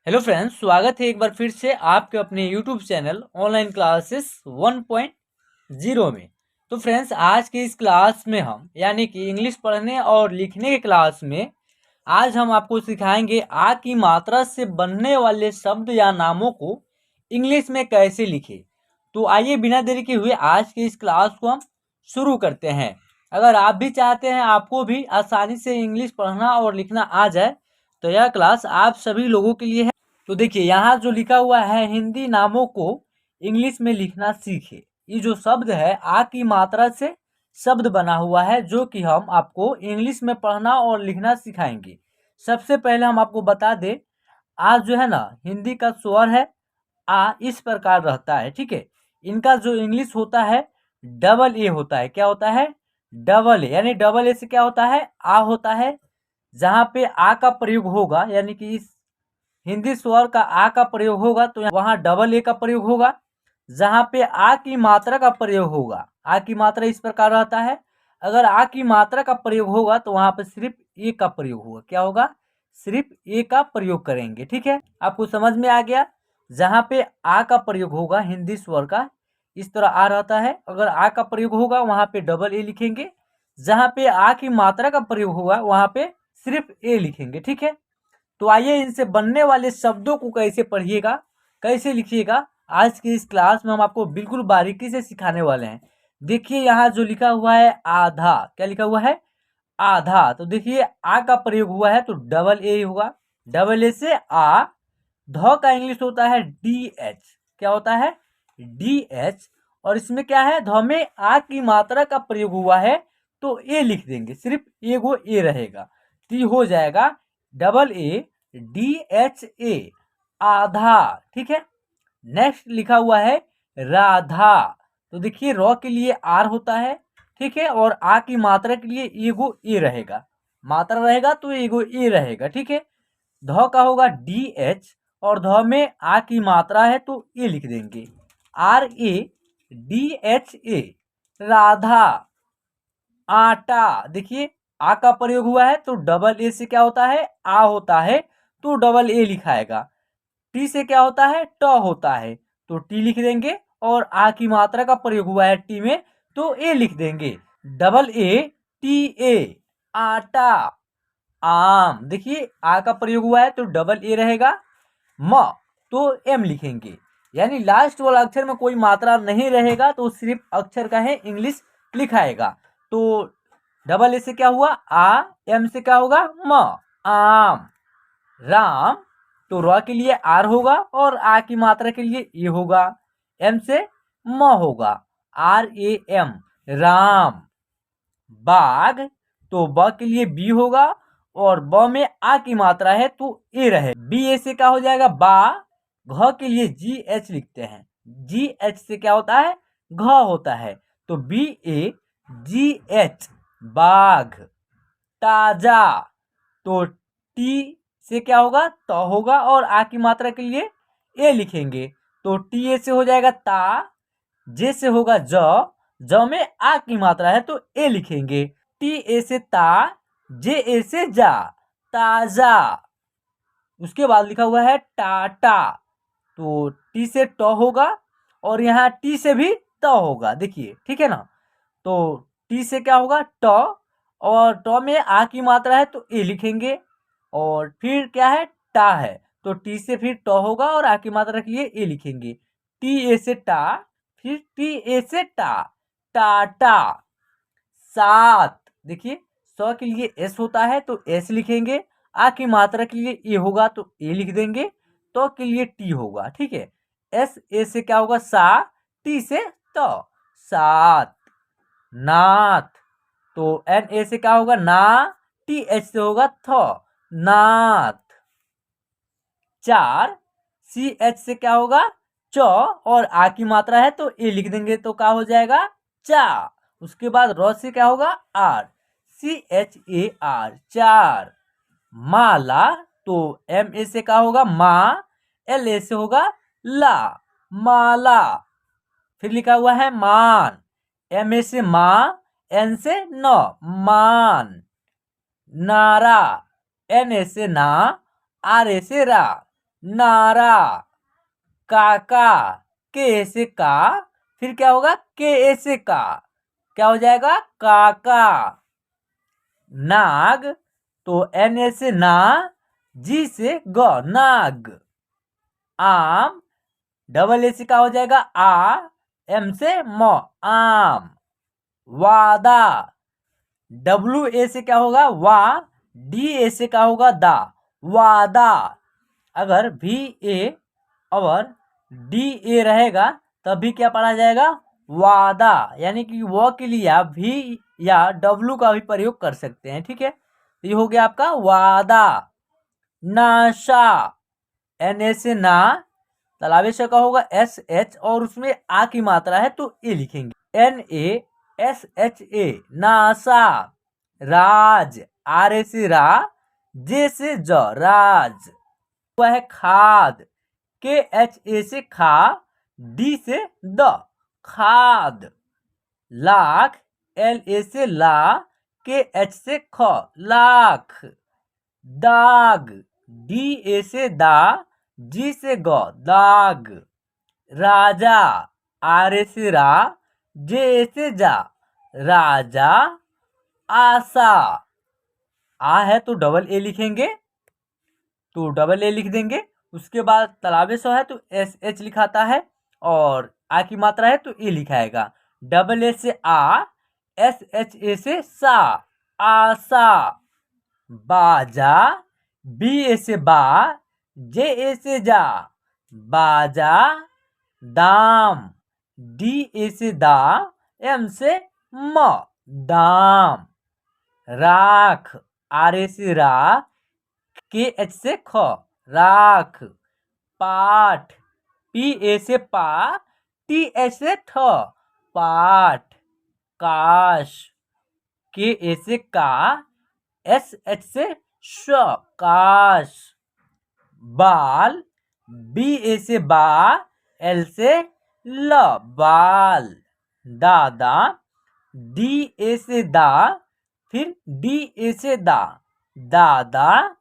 Hello friends, स्वागत है एक बार फिर से आपके अपने यूट्यूब चैनल ऑनलाइन क्लासेस 1.0 में। तो फ्रेंड्स, आज के इस क्लास में हम यानी कि इंग्लिश पढ़ने और लिखने के क्लास में आज हम आपको सिखाएंगे आ की मात्रा से बनने वाले शब्द या नामों को इंग्लिश में कैसे लिखें। तो आइए बिना देरी के हुए आज के इस क्लास को हम शुरू करते हैं। अगर आप भी चाहते हैं आपको भी आसानी से इंग्लिश पढ़ना और लिखना आ जाए तो यह क्लास आप सभी लोगों के लिए है। तो देखिए यहाँ जो लिखा हुआ है, हिंदी नामों को इंग्लिश में लिखना सीखे। ये जो शब्द है आ की मात्रा से शब्द बना हुआ है जो कि हम आपको इंग्लिश में पढ़ना और लिखना सिखाएंगे। सबसे पहले हम आपको बता दें, आ जो है ना हिंदी का स्वर है आ, इस प्रकार रहता है, ठीक है। इनका जो इंग्लिश होता है डबल ए होता है। क्या होता है? Double A. यानी डबल ए से क्या होता है? आ होता है। जहाँ पे आ का प्रयोग होगा यानी कि इस हिंदी स्वर का आ का प्रयोग होगा तो वहां डबल ए का प्रयोग होगा। जहां पे आ की मात्रा का प्रयोग होगा, आ की मात्रा इस प्रकार रहता है, अगर आ की मात्रा का प्रयोग होगा तो वहां पे सिर्फ ए का प्रयोग होगा। क्या होगा? सिर्फ ए का प्रयोग करेंगे, ठीक है। आपको समझ में आ गया? जहां पे आ का प्रयोग होगा हिंदी स्वर का, इस तरह आ रहता है, अगर आ का प्रयोग होगा वहां पे डबल ए लिखेंगे। जहां पे आ की मात्रा का प्रयोग होगा वहां पे सिर्फ ए लिखेंगे, ठीक है। तो आइए इनसे बनने वाले शब्दों को कैसे पढ़िएगा, कैसे लिखिएगा, आज की इस क्लास में हम आपको बिल्कुल बारीकी से सिखाने वाले हैं। देखिए यहाँ जो लिखा हुआ है आधा, क्या लिखा हुआ है? आधा। तो देखिए आ का प्रयोग हुआ है तो डबल ए होगा। डबल ए से आ। ध का इंग्लिश होता है डी एच। क्या होता है? D H. और इसमें क्या है? ध में आ की मात्रा का प्रयोग हुआ है तो ए लिख देंगे, सिर्फ एगो ए रहेगा। टी हो जाएगा डबल ए डी एच ए, आधा, ठीक है। नेक्स्ट लिखा हुआ है राधा। तो देखिए रॉ के लिए आर होता है, ठीक है, और आ की मात्रा के लिए एगो ए रहेगा। मात्रा रहेगा तो एगो ए रहेगा, ठीक है। ध का होगा डी एच और ध में आ की मात्रा है तो ए लिख देंगे, R A D H A, Radha. आटा। देखिए आ का प्रयोग हुआ है तो डबल ए से क्या होता है? आ होता है तो डबल ए लिखाएगा। टी से क्या होता है? ट होता है तो टी लिख देंगे, और आ की मात्रा का प्रयोग हुआ है टी में तो ए लिख देंगे, डबल ए टी ए, आटा। आम। देखिए आ का प्रयोग हुआ है तो डबल ए रहेगा। म तो एम लिखेंगे, यानी लास्ट वाला अक्षर में कोई मात्रा नहीं रहेगा तो सिर्फ अक्षर का है इंग्लिश लिखाएगा। तो डबल ए से क्या हुआ? आ। एम से क्या होगा? म, आम। राम। तो र के लिए आर होगा और आ की मात्रा के लिए ए होगा। एम से म होगा, आर ए एम, राम। बाघ। तो ब के लिए बी होगा और ब में आ की मात्रा है तो ए रहे। बी ए से क्या हो जाएगा? बा। घ के लिए जी एच लिखते हैं, जी एच से क्या होता है? घ होता है तो बी ए जी एच, बाघ। ताजा। तो टी से क्या होगा? त होगा और आ की मात्रा के लिए ए लिखेंगे तो टी ए से हो जाएगा ता। जे से होगा ज, ज में आ की मात्रा है तो ए लिखेंगे, टी ए से ता, जे ए से जा, ताजा। उसके बाद लिखा हुआ है टाटा। तो टी से ट होगा और यहाँ टी से भी त होगा, देखिए, ठीक है ना। तो टी से क्या होगा? ट, और ट में आ की मात्रा है तो ए लिखेंगे, और फिर क्या है? टा है तो टी से फिर ट होगा और आ की मात्रा के लिए ए लिखेंगे, टी ए से टा, फिर टी ए से टा, टाटा। सात। देखिए स के लिए एस होता है तो एस लिखेंगे, आ की मात्रा के लिए ए होगा तो ए लिख देंगे, तो के लिए टी होगा, ठीक है। एस ए से क्या होगा? सा, टी से त, सात। नाथ। तो एन ए से क्या होगा? ना, टी एच से होगा थ, नाथ। चार। सी एच से क्या होगा? च, और आ की मात्रा है तो ए लिख देंगे तो क्या हो जाएगा? चा। उसके बाद र से क्या होगा? R, C H A R, चार। माला। तो एम ए से क्या होगा? मा, एल ए से होगा ला, माला। फिर लिखा हुआ है मान। एम ए से मा, एन से न, मान। नारा। एन ए से ना, आर ए से रा, नारा, काका, के से का, फिर क्या होगा के से का, क्या हो जाएगा काका। नाग, तो एन से ना, जी से ग, नाग। आम, डबल ए से क्या हो जाएगा आ, एम से म, आम। वादा, डब्ल्यू ए से क्या होगा वा, डी ए से क्या होगा दा, वादा। अगर भी ए और डी ए रहेगा तब भी क्या पढ़ा जाएगा वादा, यानी कि वो के लिए आप भी या डब्ल्यू का भी प्रयोग कर सकते हैं। ठीक है, ये हो गया आपका वादा। नाशा, एन ए से ना, तालाबे से का होगा एस एच और उसमें आ की मात्रा है तो ए लिखेंगे, N A S H A, NASA. Raj, R A से रा, जे से ज, राज। वह है खाद, के एच ए से खा, डी से द, खाद। लाख, एल ए से ला, के एच से ख, लाख। दाग, डी ए से दा, जी से ग, दाग। राजा, आर ए से रा, जे ए से जा, राजा। आशा, आ है तो डबल ए लिखेंगे, तो डबल ए लिख देंगे। उसके बाद तालाबे सो है तो एस एच लिखाता है और आ की मात्रा है तो ए लिखाएगा। डबल ए से आ, एस एच ए से सा, आशा। बाजा, बी ए से बा, जे ए से जा, बाजा। दाम, डी ए से दा, एम से म, दाम। राख, आर ए से रा, के एच से ख, राख। पाठ, पी ए से पा, टी एच से ठ, पाठ। काश, के ए से का, एस एच से श, काश। बाल, बी ए से बा, एल से ल, बाल। दादा, डी ए से दा, फिर डी ए से दा, दादा।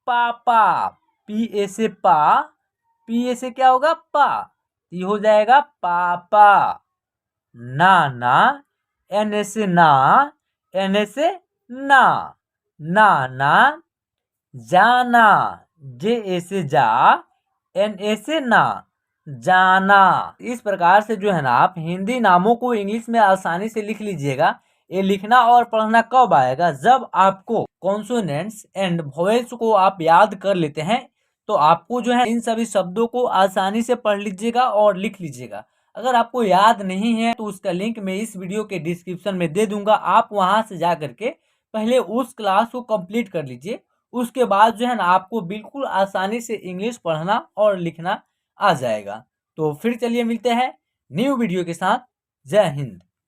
पापा, पी ए से पा, पी ए से क्या होगा पा, ये हो जाएगा पापा। नाना, एन ए से ना, एन ए से ना, नाना। जाना, जे ए से जा, एन ए से ना, जाना। इस प्रकार से जो है ना आप हिंदी नामों को इंग्लिश में आसानी से लिख लीजिएगा। ये लिखना और पढ़ना कब आएगा, जब आपको कॉन्सोनेंट्स एंड वॉवेल्स को आप याद कर लेते हैं तो आपको जो है इन सभी शब्दों को आसानी से पढ़ लीजिएगा और लिख लीजिएगा। अगर आपको याद नहीं है तो उसका लिंक मैं इस वीडियो के डिस्क्रिप्शन में दे दूंगा, आप वहां से जा करके पहले उस क्लास को कंप्लीट कर लीजिए। उसके बाद जो है ना आपको बिल्कुल आसानी से इंग्लिश पढ़ना और लिखना आ जाएगा। तो फिर चलिए मिलते हैं न्यू वीडियो के साथ। जय हिंद।